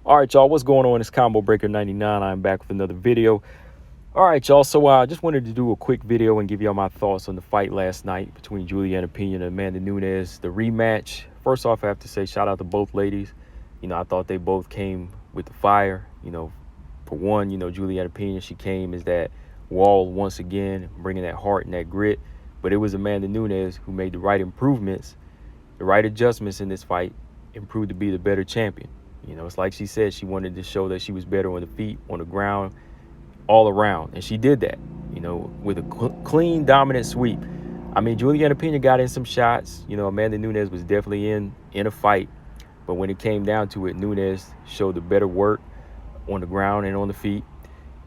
All right, y'all, what's going on? It's Combo Breaker 99. I'm back with another video. All right, y'all, so I just wanted to do a quick video and give y'all my thoughts on the fight last night between Julianna Pena and Amanda Nunes, the rematch. First off, I have to say shout out to both ladies. I thought they both came with the fire. For one, Julianna Pena, she came as that wall once again, bringing that heart and that grit. But it was Amanda Nunes who made the right improvements, the right adjustments in this fight, and proved to be the better champion. It's like she said, she wanted to show that she was better on the feet, on the ground, all around. And she did that, with a clean, dominant sweep. I mean, Julianna Pena got in some shots. Amanda Nunes was definitely in a fight. But when it came down to it, Nunes showed the better work on the ground and on the feet.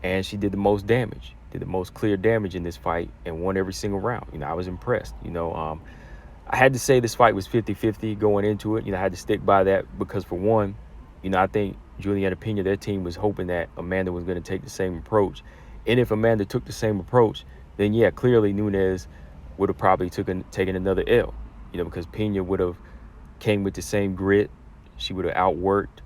And she did the most damage, did the most clear damage in this fight and won every single round. I was impressed. I had to say this fight was 50-50 going into it. I had to stick by that because, for one, I think Julianna Pena, their team was hoping that Amanda was going to take the same approach. And if Amanda took the same approach, then, yeah, clearly Nunes would have probably taken another L, because Pena would have came with the same grit. She would have outworked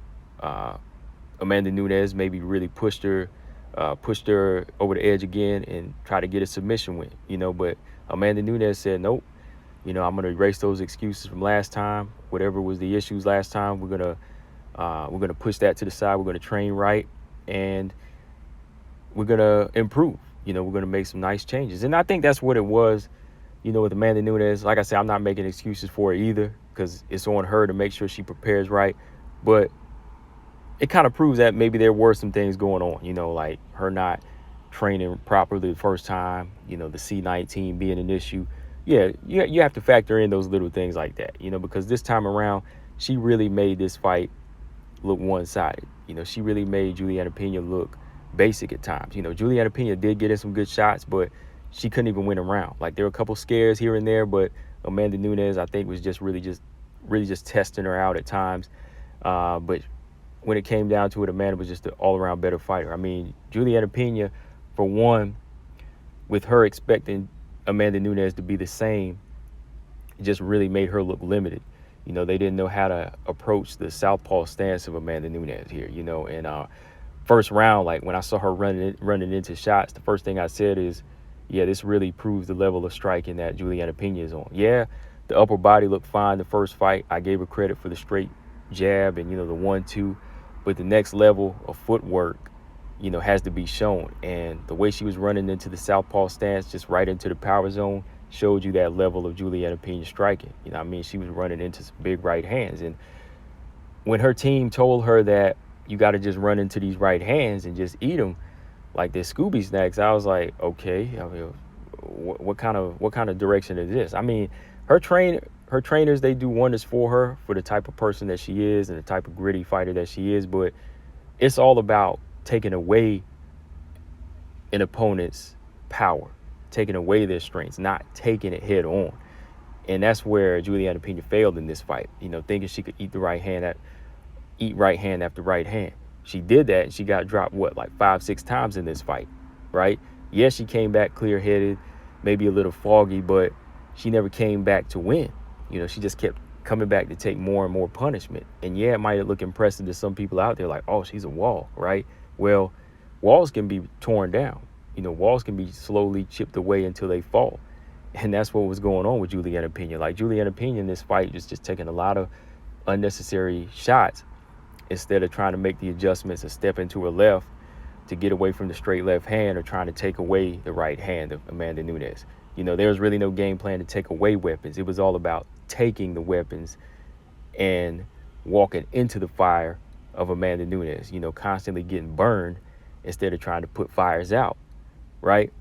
Amanda Nunes, maybe really pushed her over the edge again and try to get a submission win, But Amanda Nunes said, nope, I'm going to erase those excuses from last time. Whatever was the issues last time, we're going to push that to the side. We're going to train right, and we're going to improve. We're going to make some nice changes. And I think that's what it was, with Amanda Nunes. Like I said, I'm not making excuses for her either, because it's on her to make sure she prepares right. But it kind of proves that maybe there were some things going on, like her not training properly the first time, the C19 being an issue. Yeah, you have to factor in those little things like that, because this time around, she really made this fight look one-sided. She really made Julianna Pena look basic at times. Julianna Pena did get in some good shots, but she couldn't even win a round. Like, there were a couple scares here and there, but Amanda Nunes, I think, was just really just testing her out at times. But when it came down to it, Amanda was just an all-around better fighter. I mean, Julianna Pena, for one, with her expecting Amanda Nunes to be the same, it just really made her look limited. They didn't know how to approach the southpaw stance of Amanda Nunes here, and first round, like when I saw her running into shots, the first thing I said is, yeah, this really proves the level of striking that Julianna Pena is on. Yeah, the upper body looked fine the first fight. I gave her credit for the straight jab and, the 1-2, but the next level of footwork, has to be shown. And the way she was running into the southpaw stance, just right into the power zone, showed you that level of Julianna Pena striking. She was running into some big right hands. And when her team told her that you got to just run into these right hands and just eat them like they're Scooby snacks, I was like, okay, what kind of direction is this? I mean, her trainers, they do wonders for her, for the type of person that she is and the type of gritty fighter that she is. But it's all about taking away an opponent's power, taking away their strengths, not taking it head on. And that's where Julianna Pena failed in this fight, thinking she could eat right hand after right hand. She did that, and she got dropped, like 5-6 times in this fight, right? Yes, she came back clear-headed, maybe a little foggy, but she never came back to win. She just kept coming back to take more and more punishment. And yeah, it might look impressive to some people out there, like, oh, she's a wall, right? Well, walls can be torn down. Walls can be slowly chipped away until they fall. And that's what was going on with Julianna Pena. Like, Julianna Pena in this fight was just taking a lot of unnecessary shots instead of trying to make the adjustments and step into her left to get away from the straight left hand, or trying to take away the right hand of Amanda Nunes. There was really no game plan to take away weapons. It was all about taking the weapons and walking into the fire of Amanda Nunes, constantly getting burned instead of trying to put fires out, right?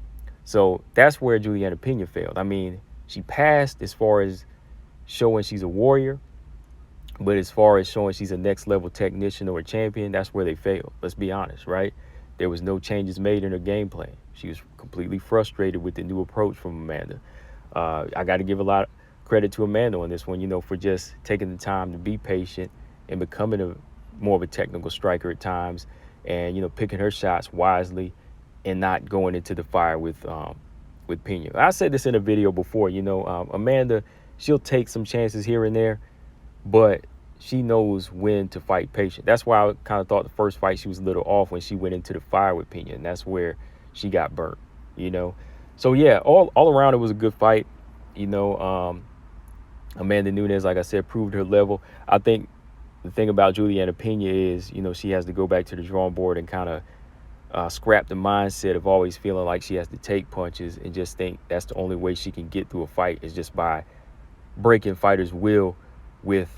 So that's where Julianna Pena failed. I mean, she passed as far as showing she's a warrior, but as far as showing she's a next level technician or a champion, that's where they failed. Let's be honest, right? There was no changes made in her game plan. She was completely frustrated with the new approach from Amanda. I got to give a lot of credit to Amanda on this one, for just taking the time to be patient and becoming more of a technical striker at times, and, picking her shots wisely and not going into the fire with Pena. I said this in a video before, Amanda, she'll take some chances here and there, but she knows when to fight patient. That's why I kind of thought the first fight she was a little off when she went into the fire with Pena, and that's where she got burnt, you know. So yeah, all around it was a good fight, you know. Amanda Nunes, like I said, proved her level. I think the thing about Julianna Pena is, you know, she has to go back to the drawing board and kind of scrap the mindset of always feeling like she has to take punches and just think that's the only way she can get through a fight is just by breaking fighters' will with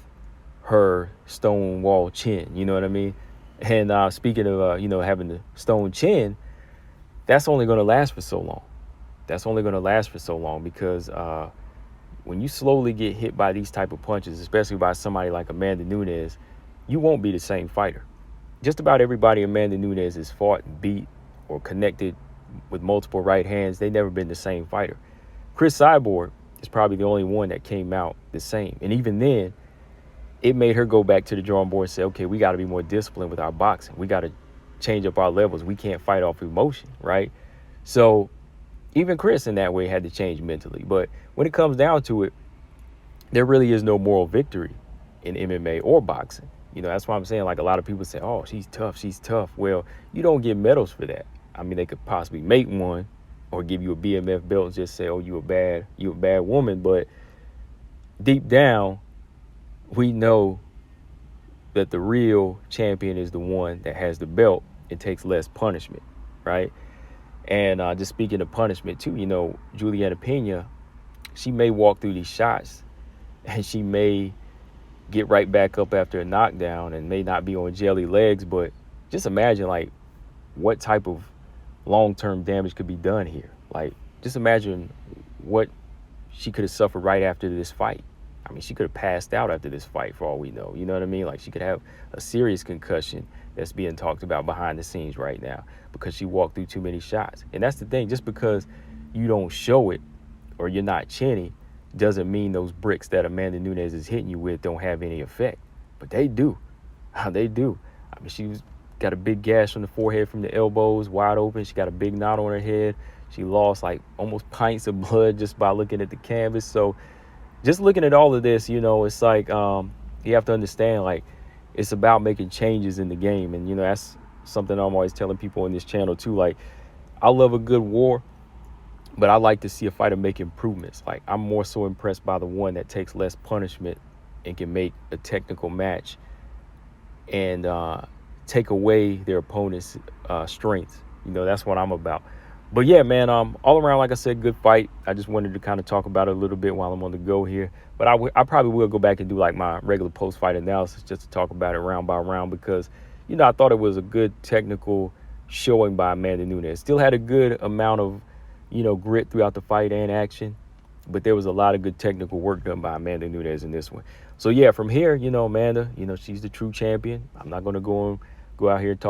her stonewall chin. You know what I mean? And speaking of, you know, having the stone chin, that's only going to last for so long. That's only going to last for so long because when you slowly get hit by these type of punches, especially by somebody like Amanda Nunes, you won't be the same fighter. Just about everybody Amanda Nunes has fought and beat or connected with multiple right hands, they've never been the same fighter. Chris Cyborg is probably the only one that came out the same. And even then, it made her go back to the drawing board and say, okay, we got to be more disciplined with our boxing. We got to change up our levels. We can't fight off emotion, right? So even Chris in that way had to change mentally. But when it comes down to it, there really is no moral victory in MMA or boxing. You know, that's why I'm saying, like, a lot of people say, oh, she's tough, she's tough. Well, you don't get medals for that. I mean, they could possibly make one or give you a BMF belt and just say, oh, you a bad woman. But deep down, we know that the real champion is the one that has the belt and takes less punishment, right? And just speaking of punishment too, you know, Julianna Pena, she may walk through these shots and she may get right back up after a knockdown and may not be on jelly legs, but just imagine like what type of long-term damage could be done here. Like, just imagine what she could have suffered right after this fight. I mean, she could have passed out after this fight for all we know. You know what I mean? Like, she could have a serious concussion that's being talked about behind the scenes right now because she walked through too many shots. And that's the thing. Just because you don't show it or you're not chinny doesn't mean those bricks that Amanda Nunes is hitting you with don't have any effect. But they do. They do. I mean, she's got a big gash on the forehead from the elbows, wide open. She got a big knot on her head. She lost like almost pints of blood just by looking at the canvas. So just looking at all of this, you know, it's like you have to understand, like, it's about making changes in the game. And, you know, that's something I'm always telling people on this channel, too. Like, I love a good war, but I like to see a fighter make improvements. Like, I'm more so impressed by the one that takes less punishment and can make a technical match and take away their opponent's strengths. You know, that's what I'm about. But yeah, man, all around, like I said, good fight. I just wanted to kind of talk about it a little bit while I'm on the go here. But I probably will go back and do like my regular post-fight analysis just to talk about it round by round because, you know, I thought it was a good technical showing by Amanda Nunes. Still had a good amount of, you know, grit throughout the fight and action. But there was a lot of good technical work done by Amanda Nunes in this one. So yeah, from here, you know, Amanda, you know, she's the true champion. I'm not going to go out here and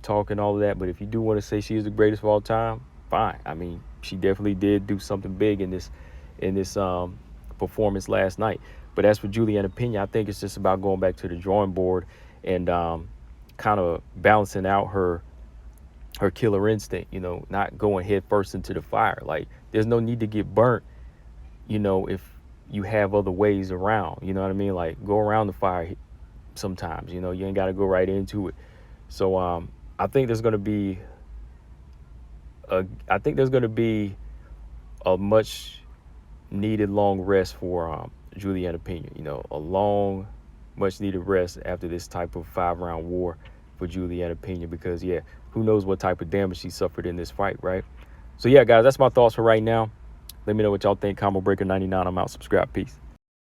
talk and all of that, but if you do want to say she is the greatest of all time, fine. I mean, she definitely did do something big in this performance last night. But as for Julianna Pena, I think it's just about going back to the drawing board and kind of balancing out her killer instinct, you know, not going head first into the fire. Like, there's no need to get burnt, you know, if you have other ways around, you know what I mean? Like, go around the fire sometimes, you know, you ain't got to go right into it. So I think there's going to be a much needed long rest for Julianna Pena. You know, a long, much needed rest after this type of 5-round war for Julianna Pena because, yeah, who knows what type of damage she suffered in this fight, right? So, yeah, guys, that's my thoughts for right now. Let me know what y'all think. Combo Breaker 99. I'm out. Subscribe. Peace.